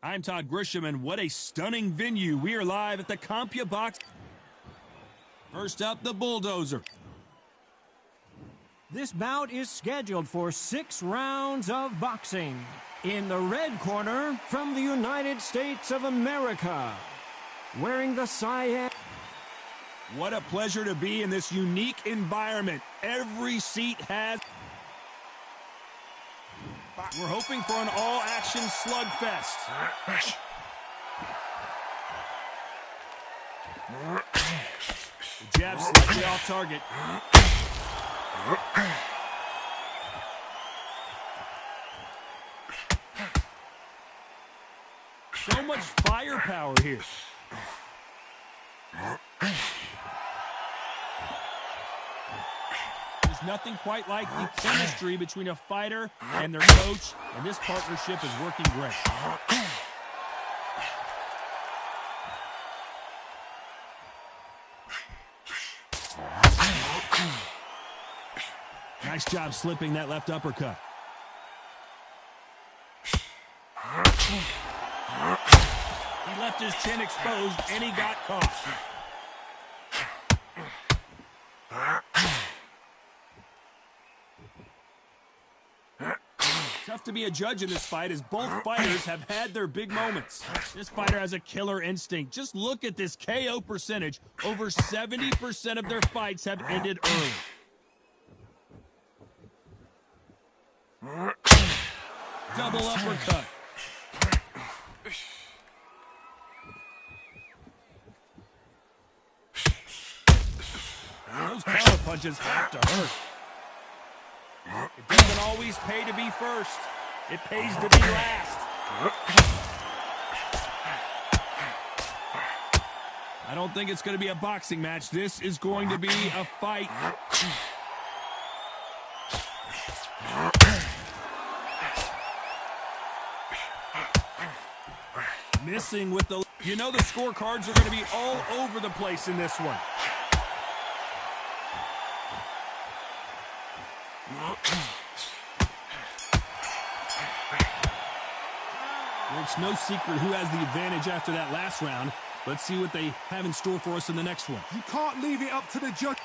I'm Todd Grisham, and what a stunning venue. We are live at the CompuBox. First up, the Bulldozer. This bout is scheduled for 6 rounds of boxing. In the red corner, from the United States of America, wearing the cyan. What a pleasure to be in this unique environment. Every seat has... We're hoping for an all-action slugfest. The jab slightly off target. So much firepower here. Nothing quite like the chemistry between a fighter and their coach, and this partnership is working great. Nice job slipping that left uppercut. He left his chin exposed, and he got caught. Tough to be a judge in this fight as both fighters have had their big moments. This fighter has a killer instinct. Just look at this KO percentage. Over 70% of their fights have ended early. Double uppercut. Those counter punches have to hurt. It doesn't always pay to be first. It pays to be last. I don't think it's going to be a boxing match. This is going to be a fight. Missing with the... You know the scorecards are going to be all over the place in this one. It's no secret who has the advantage after that last round. Let's see what they have in store for us in the next one. You can't leave it up to the judge.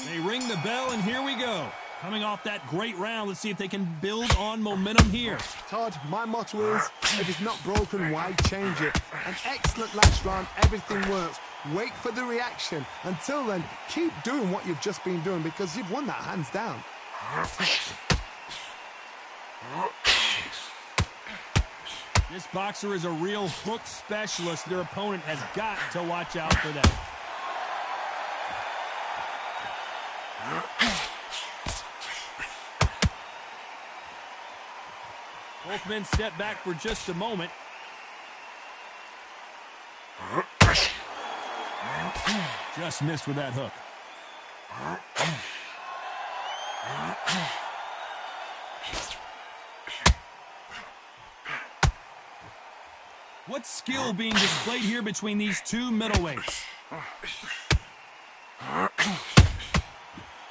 They ring the bell, and here we go. Coming off that great round, let's see if they can build on momentum here. Todd, my motto is, if it's not broken, why change it? An excellent last round, everything works. Wait for the reaction. Until then, keep doing what you've just been doing because you've won that hands down. This boxer is a real hook specialist. Their opponent has got to watch out for that. Both men step back for just a moment. Just missed with that hook. What skill being displayed here between these two middleweights?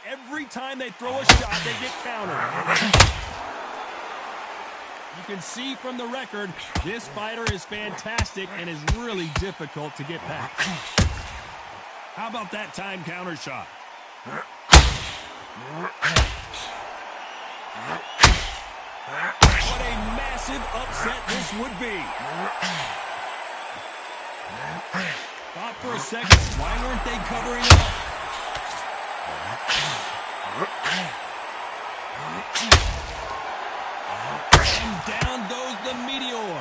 Every time they throw a shot, they get countered. You can see from the record, this fighter is fantastic and is really difficult to get past. How about that time counter shot? What a massive upset this would be. Thought for a second, why weren't they covering up? And down goes the meteor.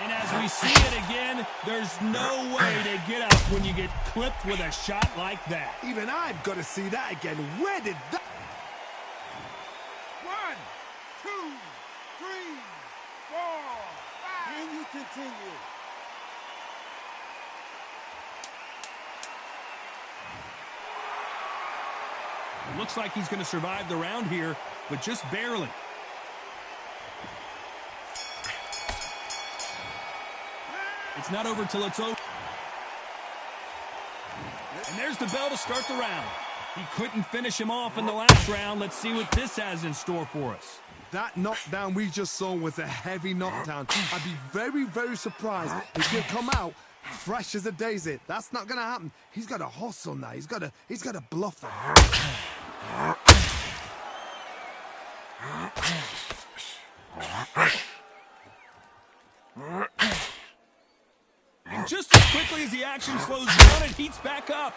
And as we see it again, there's no way to get up when you get clipped with a shot like that. Even I've got to see that again. Where did that... 1, 2, 3, 4, 5. Can you continue? Looks like he's going to survive the round here, but just barely. It's not over till it's over. And there's the bell to start the round. He couldn't finish him off in the last round. Let's see what this has in store for us. That knockdown we just saw was a heavy knockdown. I'd be very, very surprised if he'll come out fresh as a daisy. That's not going to happen. He's got to hustle now. He's got to bluff them. And just as quickly as the action slows down, it heats back up.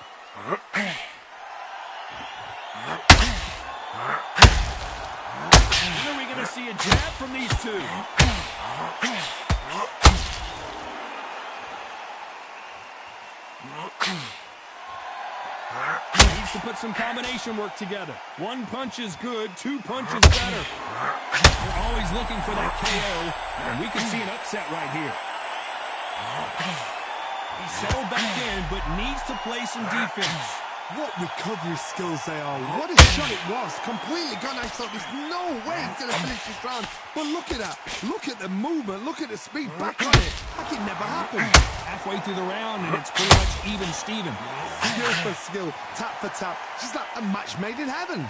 When are we going to see a jab from these two? Needs to put some combination work together. One punch is good, two punches better. They're always looking for that KO, and we can see an upset right here. He settled back in, but needs to play some defense. What recovery skills they are. What a shot it was. Completely gone. I thought there's no way he's going to finish this round. But look at that. Look at the movement. Look at the speed back on it. Like it never happened. Halfway through the round, and it's pretty much even Steven. Skill for skill. Tap for tap. Just like a match made in heaven.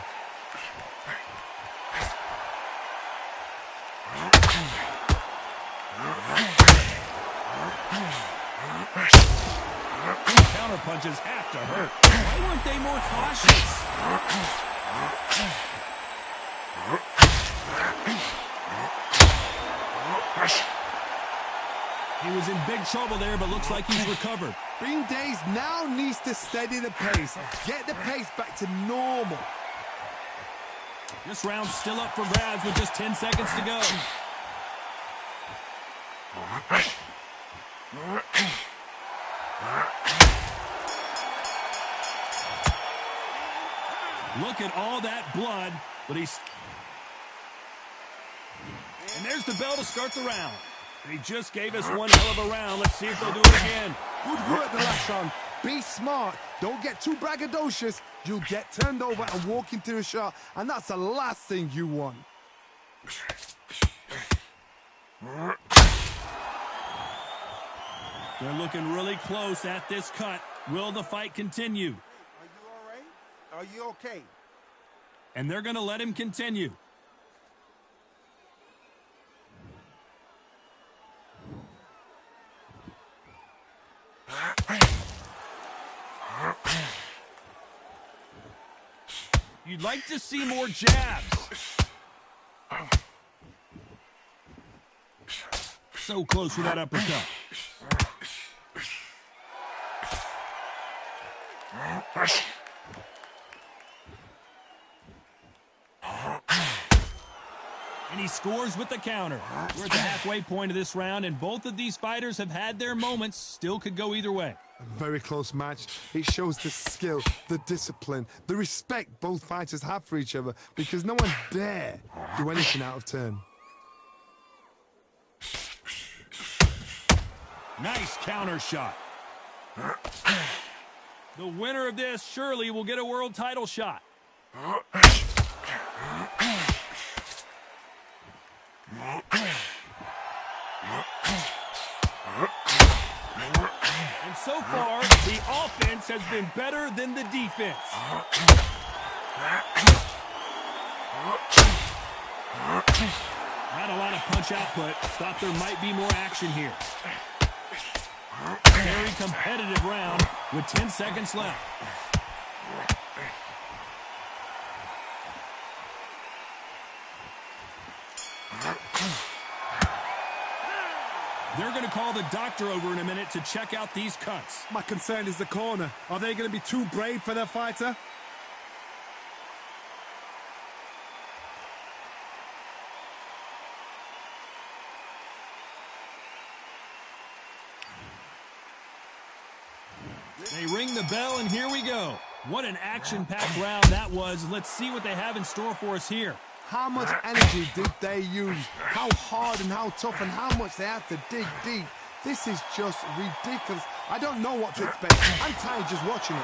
Counter punches have to hurt. Why weren't they more cautious? He was in big trouble there, but looks like he's recovered. Being dazed now needs to steady the pace. Get the pace back to normal. This round's still up for grabs with just 10 seconds to go. Look at all that blood, but he's... And there's the bell to start the round. He just gave us one hell of a round. Let's see if they'll do it again. Good work the last round. Be smart. Don't get too braggadocious. You'll get turned over and walk into a shot, and that's the last thing you want. They're looking really close at this cut. Will the fight continue? Are you all right? Are you okay? And they're going to let him continue. You'd like to see more jabs. So close with that uppercut. And he scores with the counter. We're at the halfway point of this round, and both of these fighters have had their moments. Still could go either way. A very close match. It shows the skill, the discipline, the respect both fighters have for each other, because no one dare do anything out of turn. Nice counter shot. The winner of this surely will get a world title shot. And so far, the offense has been better than the defense. Not a lot of punch output. Thought there might be more action here. Very competitive round with 10 seconds left. They're going to call the doctor over in a minute to check out these cuts. My concern is the corner. Are they going to be too brave for their fighter? They ring the bell, and here we go. What an action-packed round that was. Let's see what they have in store for us here. How much energy did they use? How hard and how tough and how much they had to dig deep. This is just ridiculous. I don't know what to expect. I'm tired just watching it.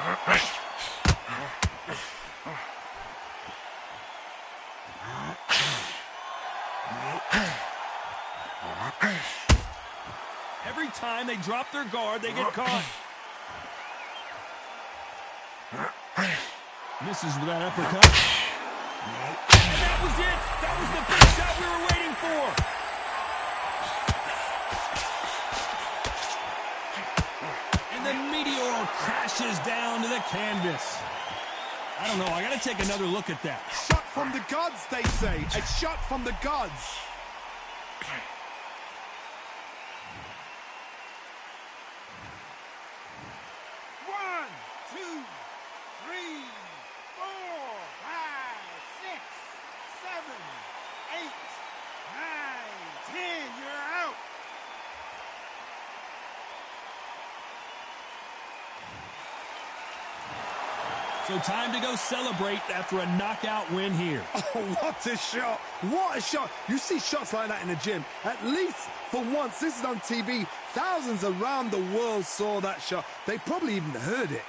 Every time they drop their guard, they get caught. Misses with that uppercut. And that was it. That was the big shot we were waiting for. And the meteor crashes down to the canvas. I don't know. I got to take another look at that. Shot from the gods, they say. A shot from the gods. One, two, three, 4, 5, 6, 7, 8, 9, 10. You're out. So time to go celebrate after a knockout win here. Oh, what a shot. What a shot. You see shots like that in the gym. At least for once, this is on TV. Thousands around the world saw that shot. They probably even heard it.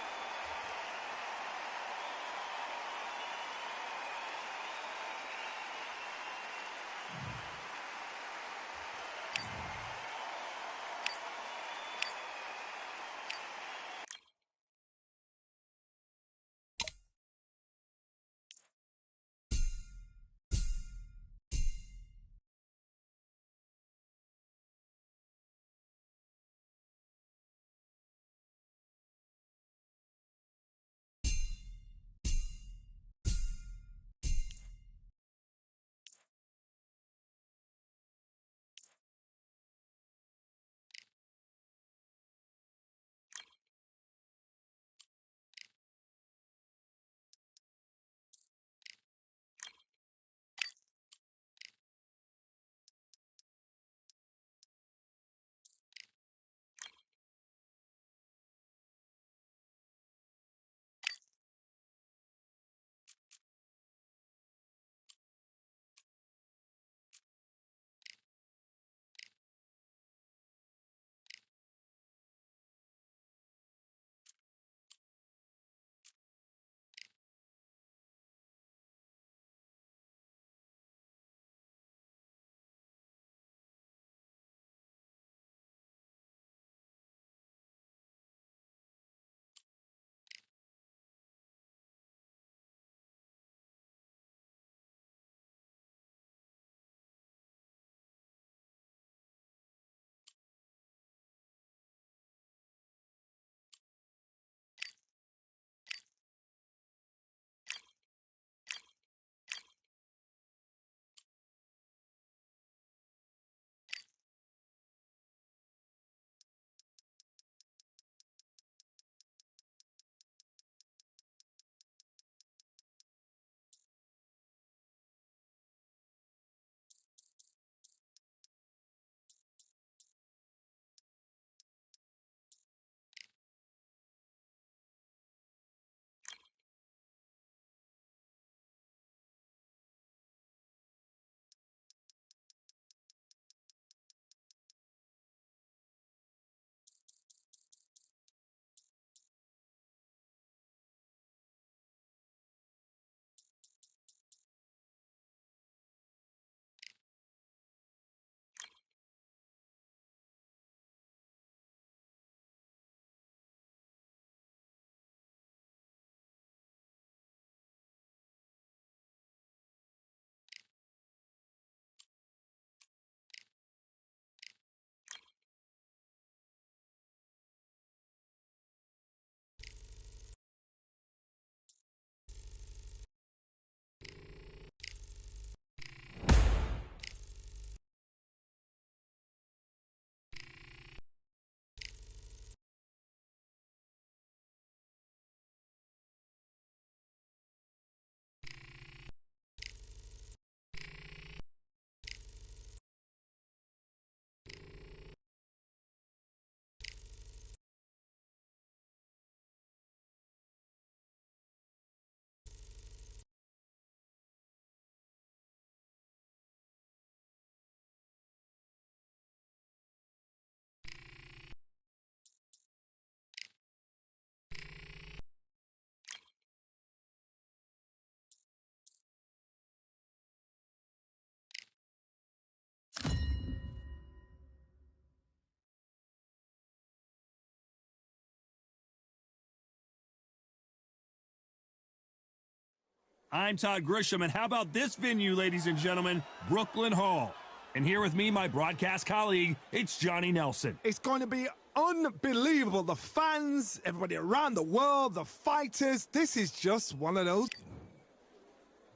I'm Todd Grisham, and how about this venue, ladies and gentlemen? Brooklyn Hall. And here with me, my broadcast colleague, it's Johnny Nelson. It's going to be unbelievable. The fans, everybody around the world, the fighters. This is just one of those.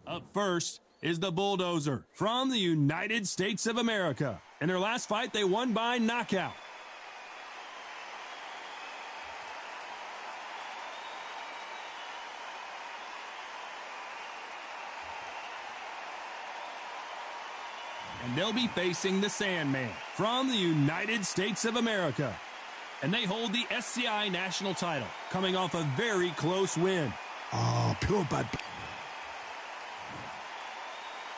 Up first is the Bulldozer from the United States of America. In their last fight, they won by knockout. And they'll be facing the Sandman from the United States of America. And they hold the SCI national title, coming off a very close win. Oh, pure bad.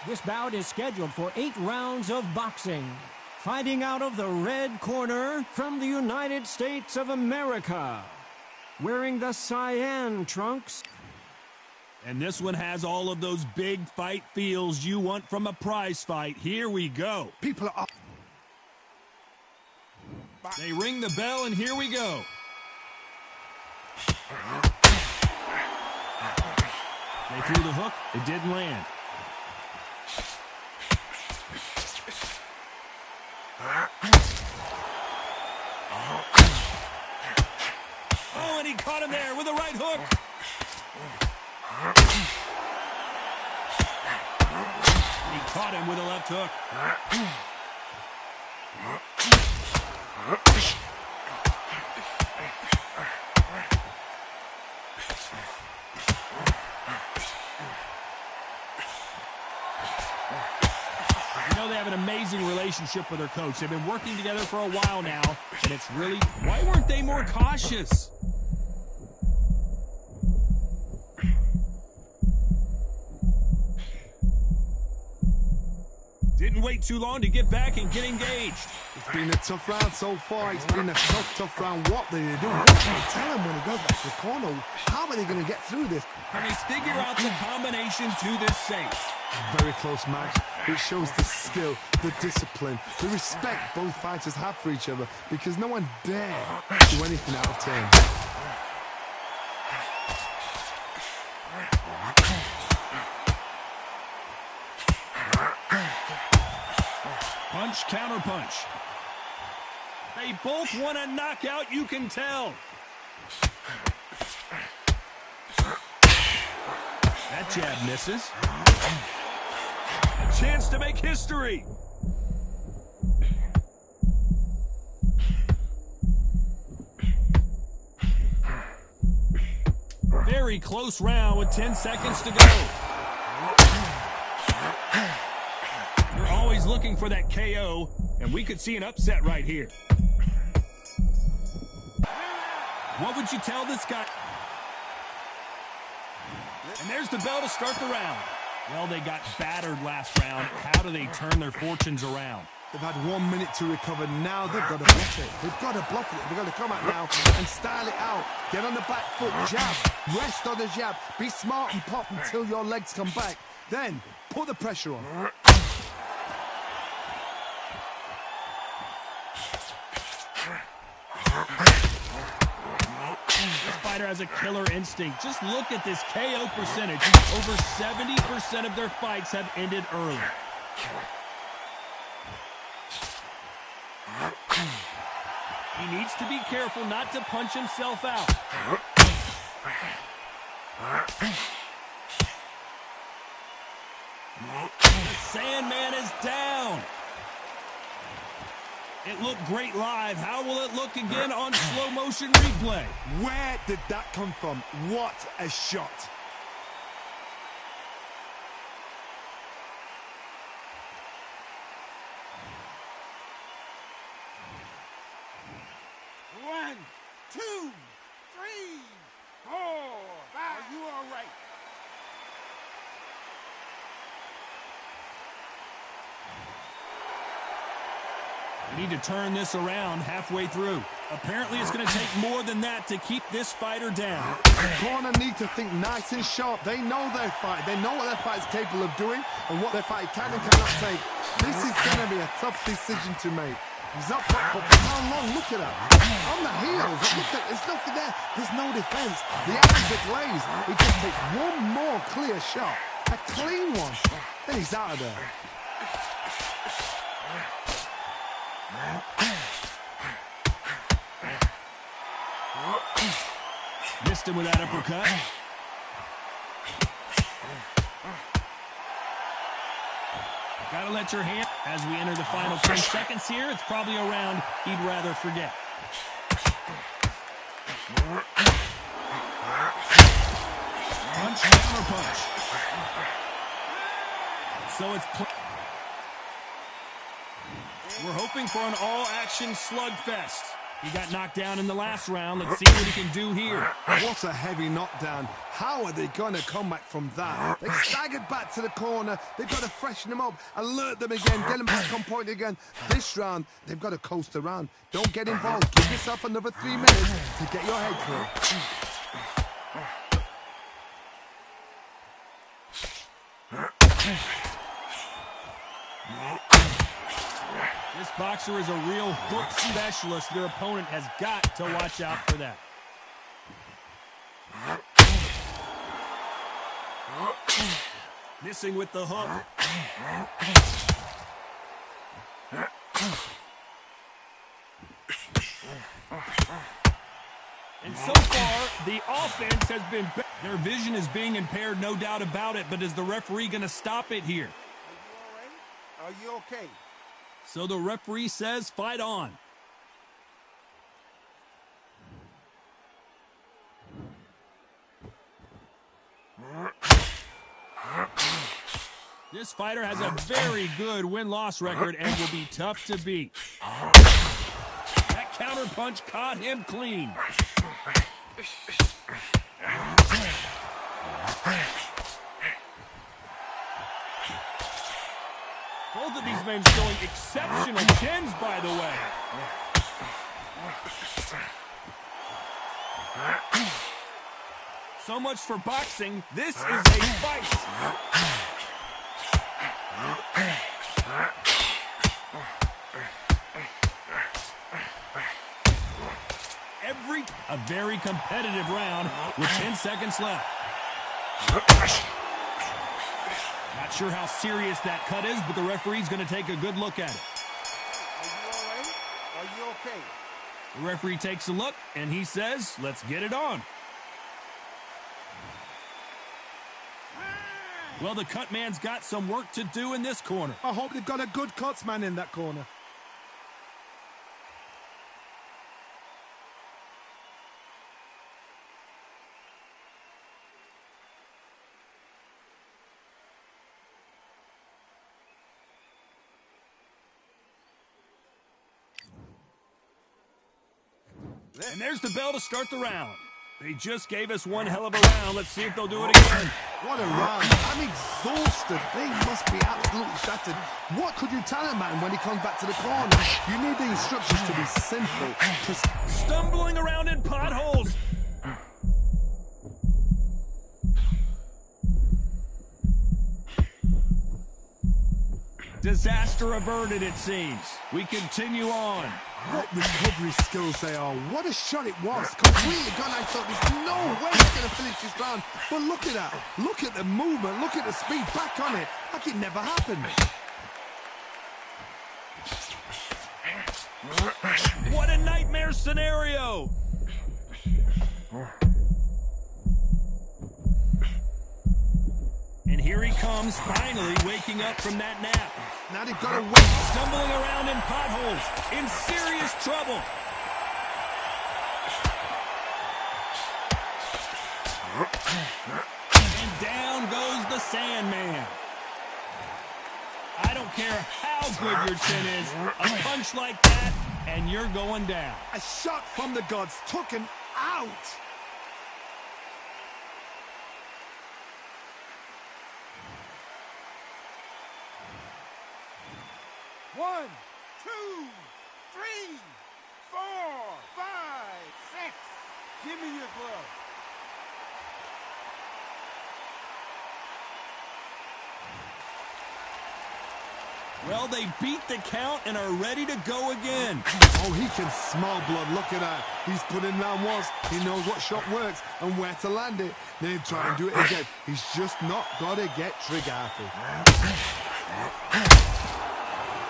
This bout is scheduled for 8 rounds of boxing. Fighting out of the red corner from the United States of America. Wearing the cyan trunks. And this one has all of those big fight feels you want from a prize fight. Here we go. People are up. They ring the bell, and here we go. They threw the hook. It didn't land. Oh, and he caught him there with a right hook. He caught him with a left hook. You know, they have an amazing relationship with their coach. They've been working together for a while now, and it's really, why weren't they more cautious? Didn't wait too long to get back and get engaged. It's been a tough round so far. It's been a tough round. What do they do? What can you tell him when he goes back to the corner? How are they going to get through this? Can they figure out the combination to this safe? Very close match. It shows the skill, the discipline, the respect both fighters have for each other, because no one dare do anything out of turn. Punch, counter punch. They both want a knockout, you can tell. That jab misses. A chance to make history. Very close round with 10 seconds to go. You're always looking for that KO, and we could see an upset right here. What would you tell this guy? And there's the bell to start the round. Well, they got battered last round. How do they turn their fortunes around? They've had 1 minute to recover. Now they've got to bluff it. They've got to bluff it. They've got to come out now and style it out. Get on the back foot, jab. Rest on the jab. Be smart and pop until your legs come back. Then put the pressure on. This fighter has a killer instinct. Just look at this KO percentage. Over 70% of their fights have ended early. He needs to be careful not to punch himself out. The Sandman is down. It looked great live. How will it look again on slow motion replay? Where did that come from? What a shot. One, two, three, four, five. Are you all right? We need to turn this around halfway through. Apparently, it's going to take more than that to keep this fighter down. The corner need to think nice and sharp. They know their fight. They know what their fight is capable of doing and what their fight can and cannot take. This is going to be a tough decision to make. He's up, but for how long? Look at that. On the heels. There's nothing there. There's no defense. The eyes are glazed. He just takes one more clear shot. A clean one. Then he's out of there. Missed him with that uppercut. Gotta let your hand, as we enter the final 10 seconds here, it's probably a round he'd rather forget. Punch, counter punch. So it's... We're hoping for an all-action slugfest. He got knocked down in the last round. Let's see what he can do here. What a heavy knockdown. How are they going to come back from that? They staggered back to the corner. They've got to freshen them up, alert them again, get them back on point again. This round, they've got to coast around. Don't get involved. Give yourself another 3 minutes to get your head clear. This boxer is a real hook specialist. Their opponent has got to watch out for that. Missing with the hook. And so far, the offense has been... Their vision is being impaired, no doubt about it, but is the referee going to stop it here? Are you okay? So the referee says, fight on. This fighter has a very good win-loss record and will be tough to beat. That counter punch caught him clean. Both of these men showing exceptional chins, by the way. So much for boxing. This is a fight. A very competitive round with 10 seconds left. Not sure how serious that cut is, but the referee's going to take a good look at it. Are you all right? Are you okay? The referee takes a look, and he says, let's get it on. Well, the cut man's got some work to do in this corner. I hope they've got a good cuts man in that corner. And there's the bell to start the round. They just gave us one hell of a round. Let's see if they'll do it again. What a round. I'm exhausted. They must be absolutely shattered. What could you tell a man when he comes back to the corner? You need the instructions to be simple. Stumbling around in potholes. Disaster averted, it seems. We continue on. What recovery skills they are. What a shot it was. Completely gone. I thought there's no way he's going to finish this round. But look at that. Look at the movement. Look at the speed. Back on it. Like it never happened. What a nightmare scenario. And here he comes, finally waking up from that nap. Now they've got to wait. Stumbling around in potholes, in serious trouble. And down goes the Sandman. I don't care how good your chin is, a punch like that, and you're going down. A shot from the gods took him out. One, two, three, 4, 5, 6. Give me your glove. Well, they beat the count and are ready to go again. Oh, he can smell blood. Look at that. He's put in round once. He knows what shot works and where to land it. Then he'll try and do it again. He's just not got to get trigger happy.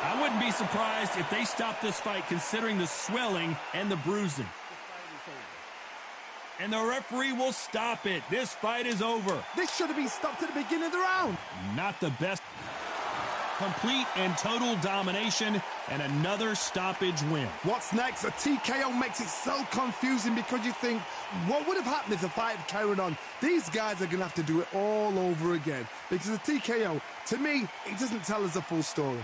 I wouldn't be surprised if they stopped this fight considering the swelling and the bruising. And the referee will stop it. This fight is over. This should have been stopped at the beginning of the round. Not the best. Complete and total domination and another stoppage win. What's next? A TKO makes it so confusing because you think, what would have happened if the fight had carried on? These guys are going to have to do it all over again because a TKO, to me, it doesn't tell us the full story.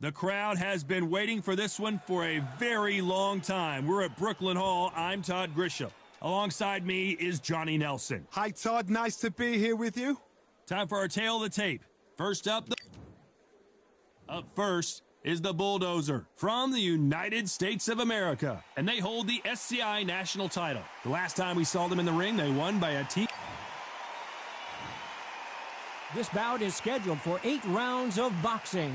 The crowd has been waiting for this one for a very long time. We're at Brooklyn Hall. I'm Todd Grisham. Alongside me is Johnny Nelson. Hi, Todd. Nice to be here with you. Time for our tail of the tape. First up, up first is the Bulldozer from the United States of America, and they hold the SCI national title. The last time we saw them in the ring, they won by a This bout is scheduled for 8 rounds of boxing.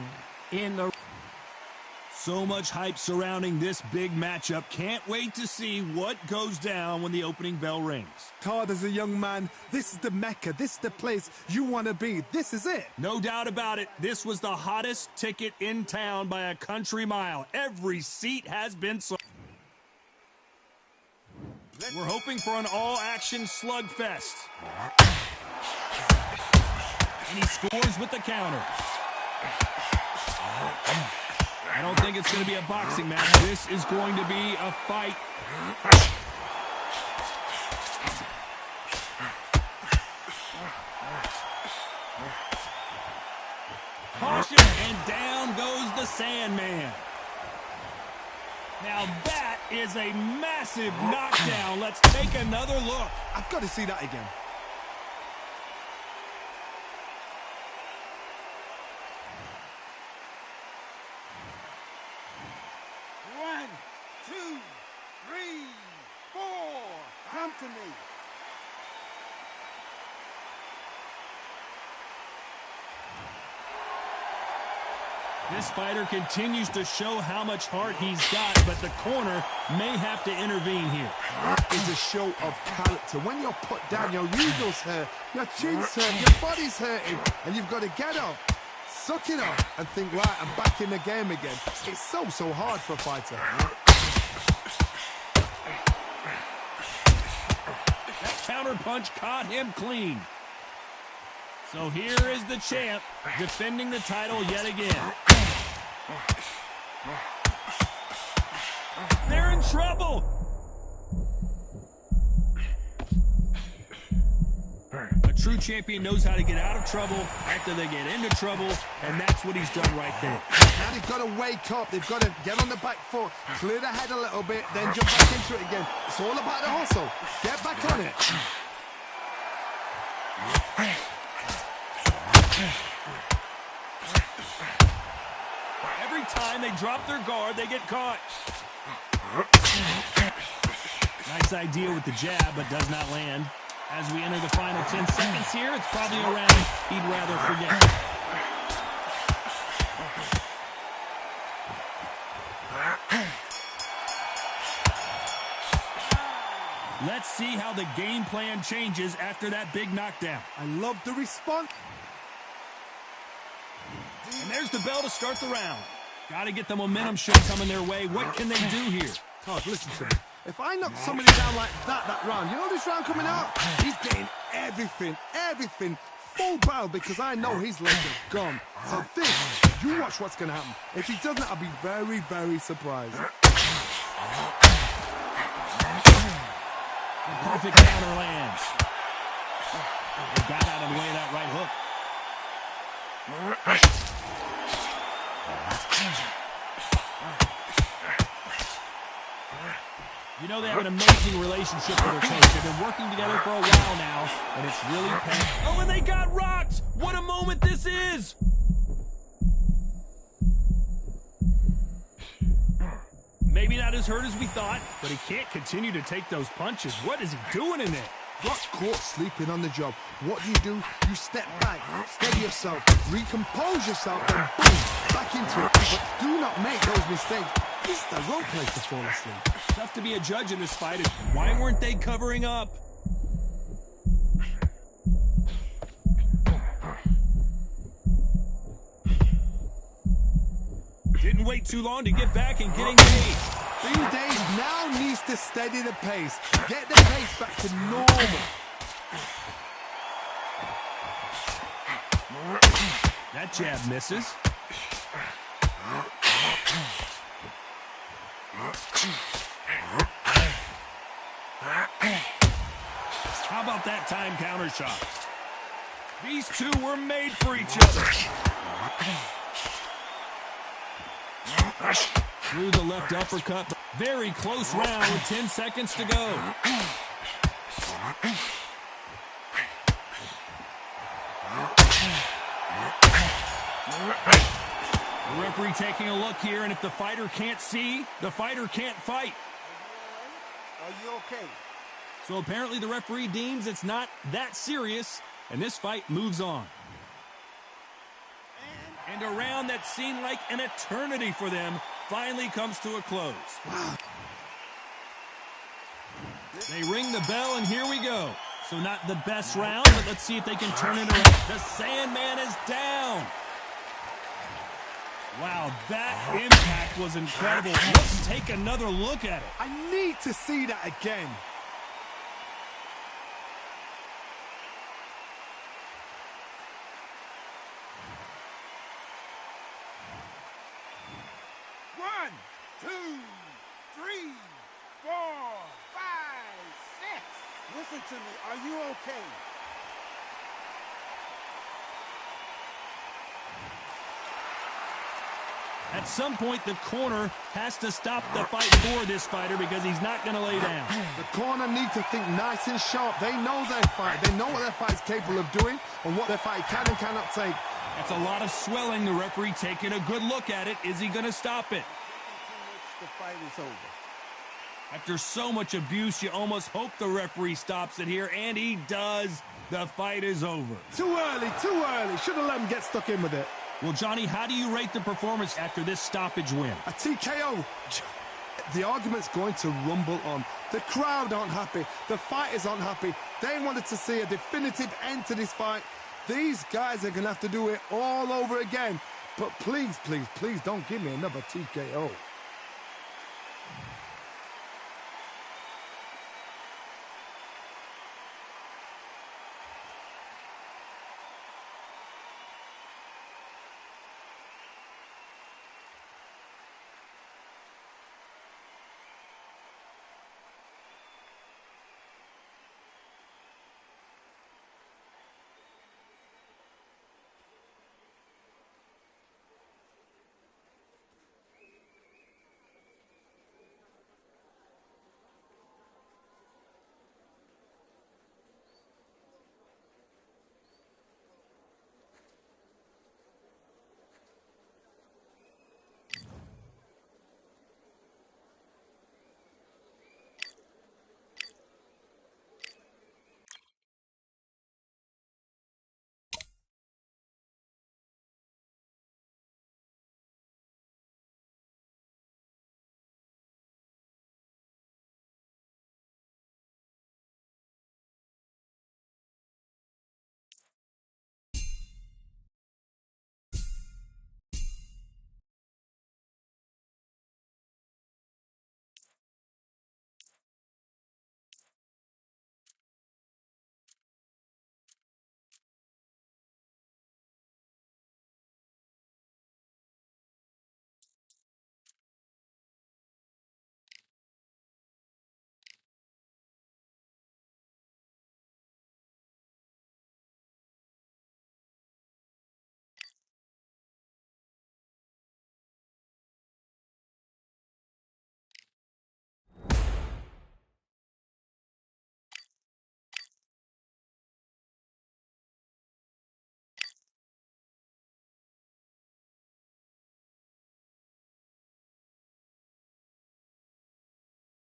So much hype surrounding this big matchup. Can't wait to see what goes down when the opening bell rings. Todd, as a young man, this is the Mecca. This is the place you want to be. This is it. No doubt about it. This was the hottest ticket in town by a country mile. Every seat has been sold. We're hoping for an all-action slugfest. And he scores with the counter. I don't think it's going to be a boxing match. This is going to be a fight. Caution, and down goes the Sandman. Now that is a massive knockdown. Let's take another look. I've got to see that again. One, two, three, four. Come to me. This fighter continues to show how much heart he's got, but the corner may have to intervene here. It's a show of character. When you're put down, your eagles hurt, your chin's hurt, your body's hurting, and you've got to get up, suck it up, and think, right, I'm back in the game again. It's so hard for a fighter. That counter punch caught him clean. So here is the champ defending the title yet again. They're in trouble. A true champion knows how to get out of trouble after they get into trouble, and that's what he's done right there. Now they've got to wake up. They've got to get on the back foot, clear the head a little bit, then jump back into it again. It's all about the hustle. Get back on it. Every time they drop their guard, they get caught. Nice idea with the jab, but does not land. As we enter the final 10 seconds here, it's probably a round he'd rather forget. Let's see how the game plan changes after that big knockdown. I love the response. And there's the bell to start the round. Got to get the momentum show coming their way. What can they do here? Todd, listen to me. If I knock somebody down like that round, you know this round coming out? He's getting everything, full barrel, because I know his legs are gone. So this, you watch what's going to happen. If he doesn't, I'll be very surprised. The perfect counter lands. They got out of the way of that right hook. You know, they have an amazing relationship with their coach. They've been working together for a while now, and it's really painful. Oh, and they got rocked! What a moment this is! Maybe not as hurt as we thought, but he can't continue to take those punches. What is he doing in there? Got caught sleeping on the job. What do? You step back, steady yourself, recompose yourself, and boom, back into it. But do not make those mistakes. This is the wrong place to fall asleep. Tough to be a judge in this fight. Why weren't they covering up? Didn't wait too long to get back and get engaged. 3 days now needs to steady the pace. Get the pace back to normal. That jab misses. How about that time counter shot? These two were made for each other. Through the left uppercut. Very close round with 10 seconds to go. The referee taking a look here, and if the fighter can't see, the fighter can't fight. Are you okay? So apparently the referee deems it's not that serious, and this fight moves on. And a round that seemed like an eternity for them finally comes to a close. Wow. They ring the bell, and here we go. So not the best round, but let's see if they can turn it around. The Sandman is down. Wow, that impact was incredible. Let's take another look at it. I need to see that again. One, two, three, 4, 5, 6. Listen to me. Are you okay? At some point, the corner has to stop the fight for this fighter because he's not going to lay down. The corner need to think nice and sharp. They know their fight. They know what their fight's capable of doing and what their fight can and cannot take. That's a lot of swelling. The referee taking a good look at it. Is he going to stop it? The fight is over. After so much abuse, you almost hope the referee stops it here, and he does. The fight is over. Too early, too early. Should have let him get stuck in with it. Well, Johnny, how do you rate the performance after this stoppage win? A TKO. The argument's going to rumble on. The crowd aren't happy. The fighters aren't happy. They wanted to see a definitive end to this fight. These guys are going to have to do it all over again. But please, please, please don't give me another TKO.